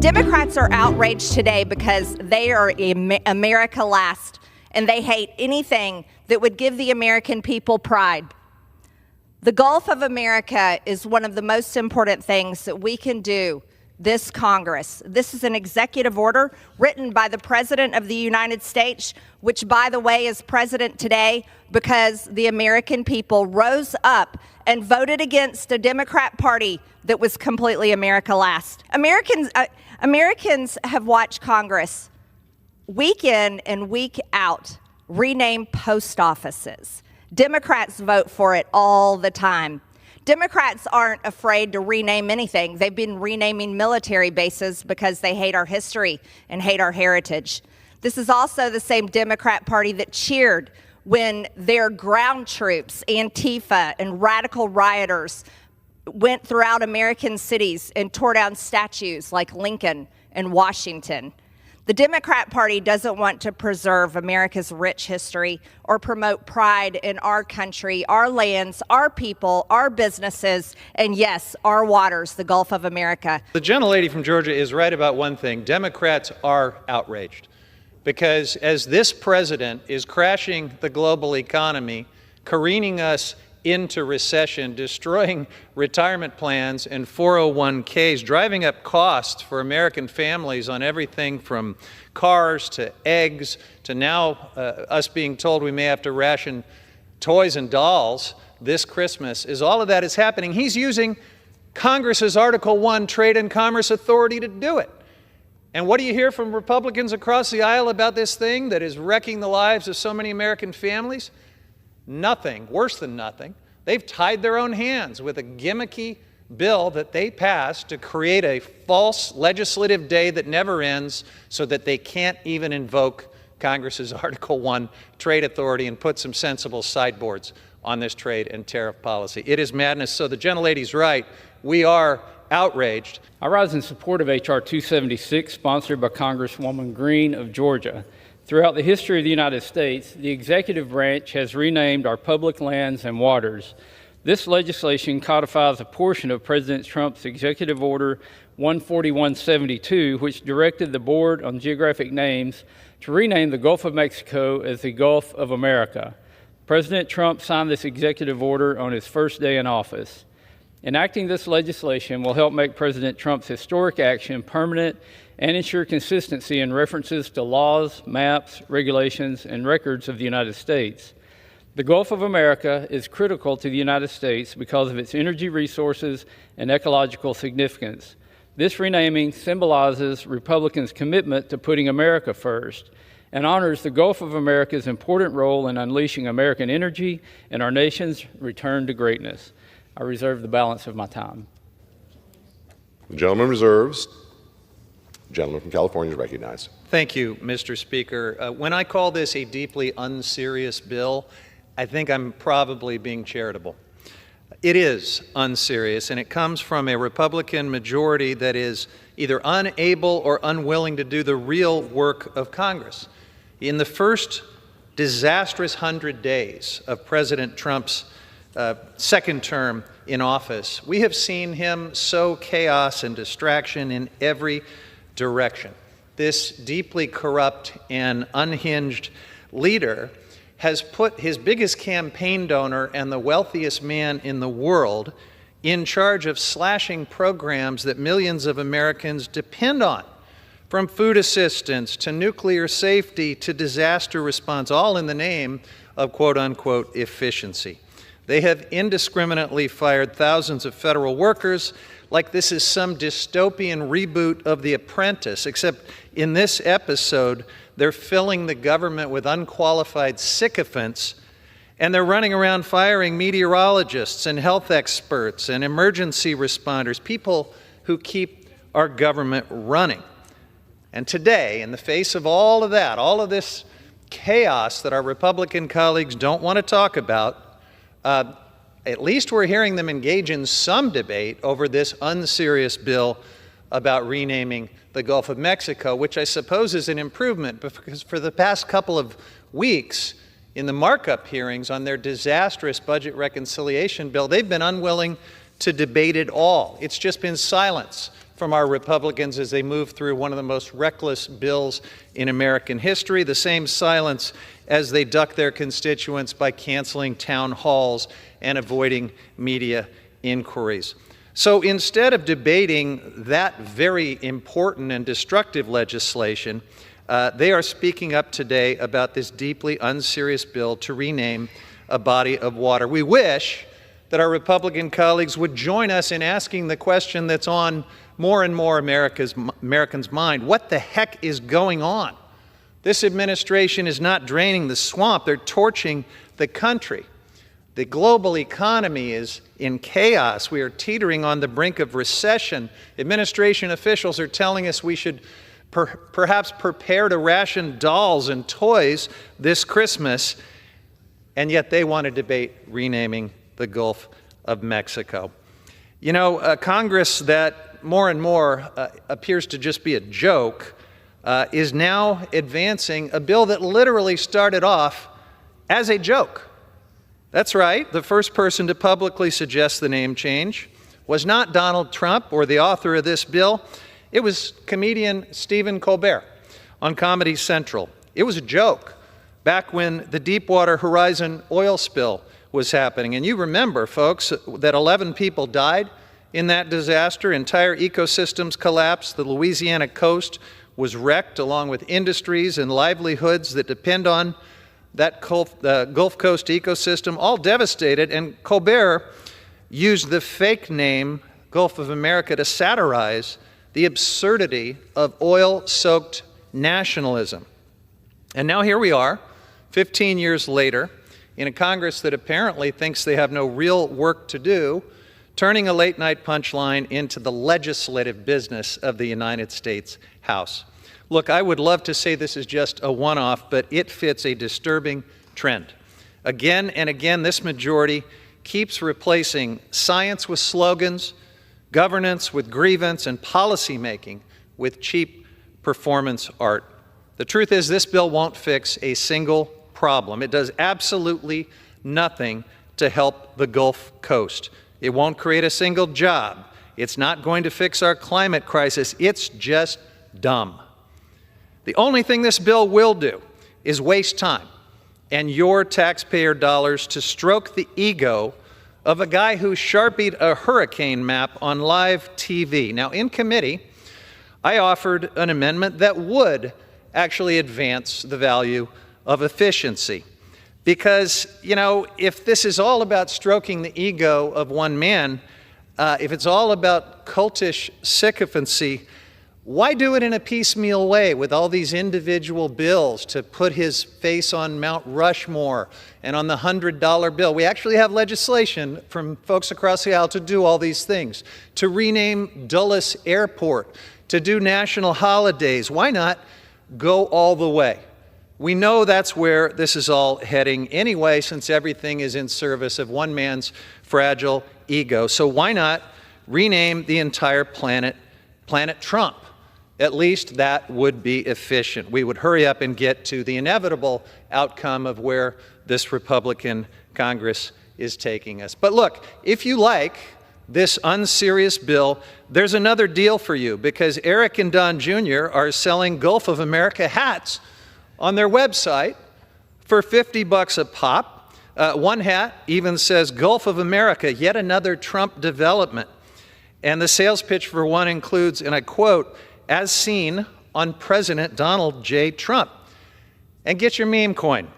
Democrats are outraged today because they are America last, and they hate anything that would give the American people pride. The Gulf of America is one of the most important things that we can do this Congress. This is an executive order written by the President of the United States, which, by the way, is president today because the American people rose up and voted against a Democrat Party that was completely America last. Americans have watched Congress week in and week out rename post offices. Democrats vote for it all the time. Democrats aren't afraid to rename anything. They've been renaming military bases because they hate our history and hate our heritage. This is also the same Democrat Party that cheered when their ground troops, Antifa, and radical rioters went throughout American cities and tore down statues like Lincoln and Washington. The Democrat Party doesn't want to preserve America's rich history or promote pride in our country, our lands, our people, our businesses, and yes, our waters, the Gulf of America. The gentlelady from Georgia is right about one thing. Democrats are outraged because as this president is crashing the global economy, careening us into recession, destroying retirement plans and 401ks, driving up costs for American families on everything from cars to eggs to now us being told we may have to ration toys and dolls this Christmas. As all of that is happening, he's using Congress's Article I Trade and Commerce Authority to do it. And what do you hear from Republicans across the aisle about this thing that is wrecking the lives of so many American families? Nothing, worse than nothing. They've tied their own hands with a gimmicky bill that they passed to create a false legislative day that never ends so that they can't even invoke Congress's Article I trade authority and put some sensible sideboards on this trade and tariff policy. It is madness. So the gentlelady's right. We are outraged. I rise in support of H.R. 276, sponsored by Congresswoman Greene of Georgia. Throughout the history of the United States, the executive branch has renamed our public lands and waters. This legislation codifies a portion of President Trump's Executive Order 14172, which directed the Board on Geographic Names to rename the Gulf of Mexico as the Gulf of America. President Trump signed this executive order on his first day in office. Enacting this legislation will help make President Trump's historic action permanent and ensure consistency in references to laws, maps, regulations, and records of the United States. The Gulf of America is critical to the United States because of its energy resources and ecological significance. This renaming symbolizes Republicans' commitment to putting America first and honors the Gulf of America's important role in unleashing American energy and our nation's return to greatness. I reserve the balance of my time. The gentleman reserves. The gentleman from California is recognized. Thank you, Mr. Speaker. When I call this a deeply unserious bill, I think I'm probably being charitable. It is unserious, and it comes from a Republican majority that is either unable or unwilling to do the real work of Congress. In the first disastrous 100 days of President Trump's second term in office, we have seen him sow chaos and distraction in every direction. This deeply corrupt and unhinged leader has put his biggest campaign donor and the wealthiest man in the world in charge of slashing programs that millions of Americans depend on, from food assistance to nuclear safety to disaster response, all in the name of quote-unquote efficiency. They have indiscriminately fired thousands of federal workers like this is some dystopian reboot of The Apprentice, except in this episode, they're filling the government with unqualified sycophants, and they're running around firing meteorologists and health experts and emergency responders, people who keep our government running. And today, in the face of all of that, all of this chaos that our Republican colleagues don't want to talk about, at least we're hearing them engage in some debate over this unserious bill about renaming the Gulf of Mexico, which I suppose is an improvement, because for the past couple of weeks in the markup hearings on their disastrous budget reconciliation bill, they've been unwilling to debate it all. It's just been silence from our Republicans as they move through one of the most reckless bills in American history, the same silence as they duck their constituents by canceling town halls and avoiding media inquiries. So instead of debating that very important and destructive legislation, they are speaking up today about this deeply unserious bill to rename a body of water. We wish that our Republican colleagues would join us in asking the question that's on more and more Americans' mind. What the heck is going on? This administration is not draining the swamp. They're torching the country. The global economy is in chaos. We are teetering on the brink of recession. Administration officials are telling us we should perhaps prepare to ration dolls and toys this Christmas, and yet they want to debate renaming the Gulf of Mexico. You know, Congress that more and more appears to just be a joke is now advancing a bill that literally started off as a joke. That's right. The first person to publicly suggest the name change was not Donald Trump or the author of this bill. It was comedian Stephen Colbert on Comedy Central. It was a joke back when the Deepwater Horizon oil spill was happening. And you remember, folks, that 11 people died in that disaster. Entire ecosystems collapsed. The Louisiana coast was wrecked, along with industries and livelihoods that depend on that Gulf Coast ecosystem, all devastated. And Colbert used the fake name Gulf of America to satirize the absurdity of oil-soaked nationalism. And now here we are, 15 years later, in a Congress that apparently thinks they have no real work to do, turning a late-night punchline into the legislative business of the United States House. Look, I would love to say this is just a one-off, but it fits a disturbing trend. Again and again, this majority keeps replacing science with slogans, governance with grievance, and policymaking with cheap performance art. The truth is, this bill won't fix a single problem. It does absolutely nothing to help the Gulf Coast. It won't create a single job. It's not going to fix our climate crisis. It's just dumb. The only thing this bill will do is waste time and your taxpayer dollars to stroke the ego of a guy who sharpied a hurricane map on live TV. Now, in committee, I offered an amendment that would actually advance the value of efficiency. Because, you know, if this is all about stroking the ego of one man, if it's all about cultish sycophancy, why do it in a piecemeal way with all these individual bills to put his face on Mount Rushmore and on the $100 bill? We actually have legislation from folks across the aisle to do all these things, to rename Dulles Airport, to do national holidays. Why not go all the way? We know that's where this is all heading anyway, since everything is in service of one man's fragile ego. So why not rename the entire planet Trump? At least that would be efficient. We would hurry up and get to the inevitable outcome of where this Republican Congress is taking us. But look, if you like this unserious bill, there's another deal for you, because Eric and Don Jr. are selling Gulf of America hats on their website for $50 a pop. One hat even says Gulf of America, yet another Trump development. And the sales pitch for one includes, and I quote, "as seen on President Donald J. Trump." And get your meme coin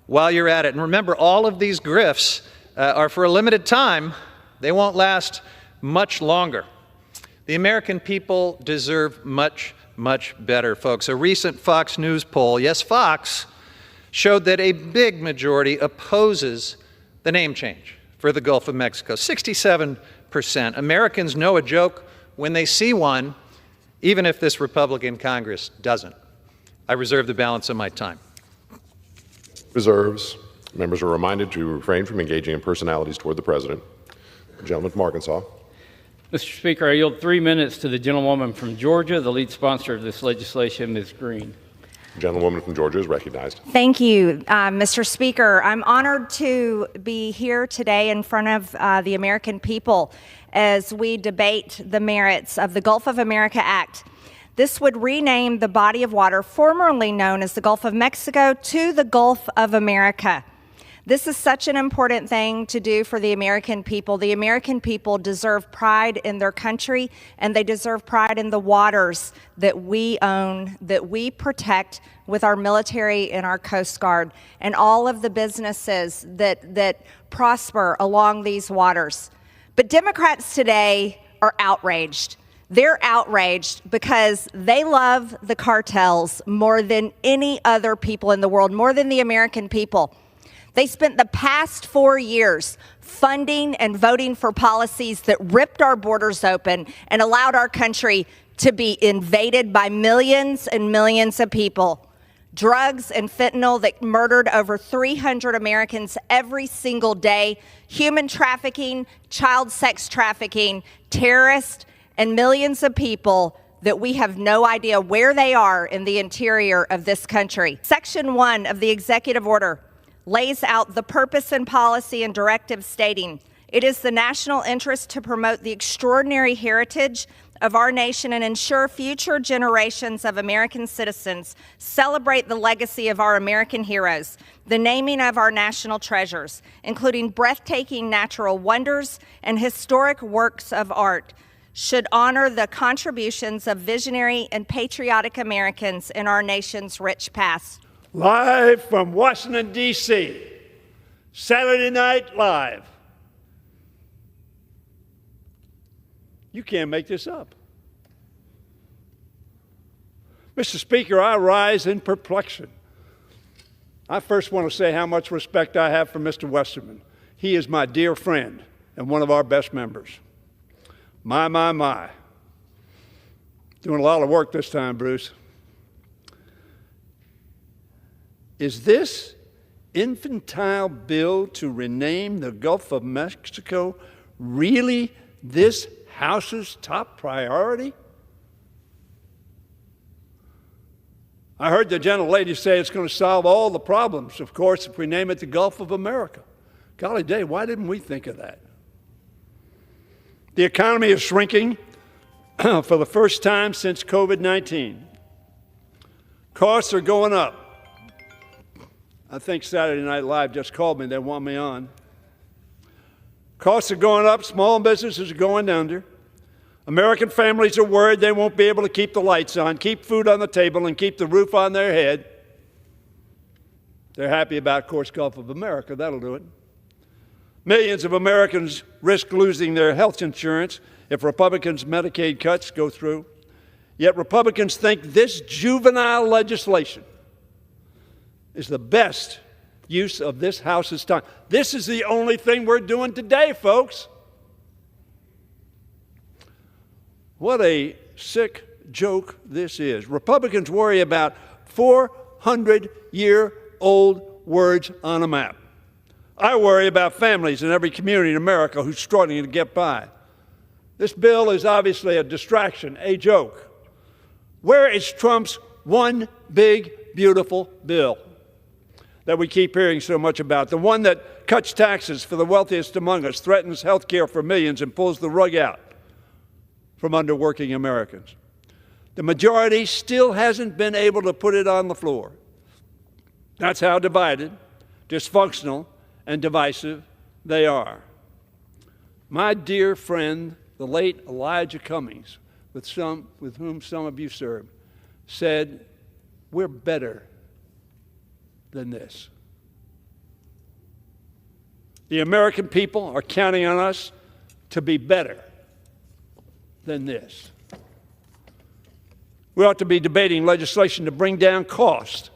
while you're at it. And remember, all of these grifts are for a limited time. They won't last much longer. The American people deserve much, much better, folks. A recent Fox News poll, yes, Fox, showed that a big majority opposes the name change for the Gulf of Mexico. 67%. Americans know a joke when they see one, even if this Republican Congress doesn't. I reserve the balance of my time. Reserves. Members are reminded to refrain from engaging in personalities toward the President. The gentleman from Arkansas. Mr. Speaker, I yield 3 minutes to the gentlewoman from Georgia, the lead sponsor of this legislation, Ms. Greene. The gentlewoman from Georgia is recognized. Thank you, Mr. Speaker. I'm honored to be here today in front of the American people as we debate the merits of the Gulf of America Act. This would rename the body of water formerly known as the Gulf of Mexico to the Gulf of America. This is such an important thing to do for the American people. The American people deserve pride in their country, and they deserve pride in the waters that we own, that we protect with our military and our Coast Guard, and all of the businesses that prosper along these waters. But Democrats today are outraged. They're outraged because they love the cartels more than any other people in the world, more than the American people. They spent the past 4 years funding and voting for policies that ripped our borders open and allowed our country to be invaded by millions and millions of people. Drugs and fentanyl that murdered over 300 Americans every single day, human trafficking, child sex trafficking, terrorists, and millions of people that we have no idea where they are in the interior of this country. Section 1 of the executive order lays out the purpose and policy and directive stating, it is the national interest to promote the extraordinary heritage of our nation and ensure future generations of American citizens celebrate the legacy of our American heroes, the naming of our national treasures, including breathtaking natural wonders and historic works of art, should honor the contributions of visionary and patriotic Americans in our nation's rich past. Live from Washington, D.C., Saturday Night Live. You can't make this up. Mr. Speaker, I rise in perplexion. I first want to say how much respect I have for Mr. Westerman. He is my dear friend and one of our best members. My. Doing a lot of work this time, Bruce. Is this infantile bill to rename the Gulf of Mexico really this House's top priority? I heard the gentlelady say it's going to solve all the problems, of course, if we name it the Gulf of America. Golly day, why didn't we think of that? The economy is shrinking for the first time since COVID-19. Costs are going up. I think Saturday Night Live just called me. They want me on. Costs are going up. Small businesses are going under. American families are worried they won't be able to keep the lights on, keep food on the table, and keep the roof on their head. They're happy about, of course, Gulf of America. That'll do it. Millions of Americans risk losing their health insurance if Republicans' Medicaid cuts go through. Yet Republicans think this juvenile legislation is the best use of this House's time. This is the only thing we're doing today, folks. What a sick joke this is. Republicans worry about 400-year-old words on a map. I worry about families in every community in America who's struggling to get by. This bill is obviously a distraction, a joke. Where is Trump's one big, beautiful bill that we keep hearing so much about? The one that cuts taxes for the wealthiest among us, threatens health care for millions, and pulls the rug out from under working Americans. The majority still hasn't been able to put it on the floor. That's how divided, dysfunctional, and divisive they are. My dear friend, the late Elijah Cummings, with whom some of you served, said, we're better than this. The American people are counting on us to be better than this. We ought to be debating legislation to bring down costs,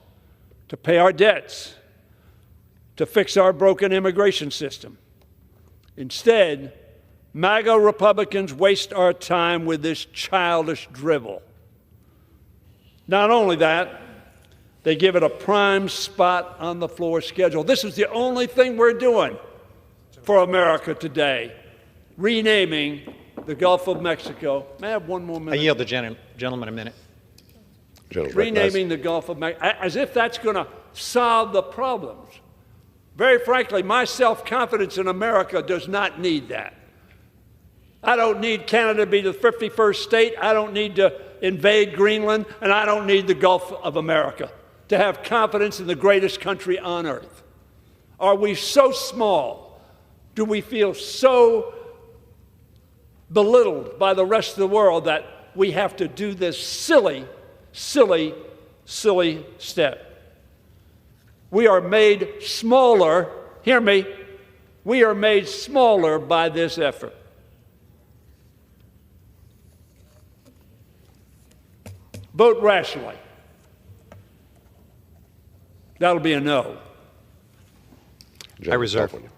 to pay our debts, to fix our broken immigration system. Instead, MAGA Republicans waste our time with this childish drivel. Not only that, they give it a prime spot on the floor schedule. This is the only thing we're doing for America today, renaming the Gulf of Mexico. May I have one more minute? I yield the gentleman a minute. renaming the Gulf of Mexico, as if that's going to solve the problems. Very frankly, my self-confidence in America does not need that. I don't need Canada to be the 51st state. I don't need to invade Greenland, and I don't need the Gulf of America to have confidence in the greatest country on earth. Are we so small? Do we feel so belittled by the rest of the world that we have to do this silly, silly, silly step? We are made smaller, hear me, we are made smaller by this effort. Vote rationally. That'll be a no. I reserve. California.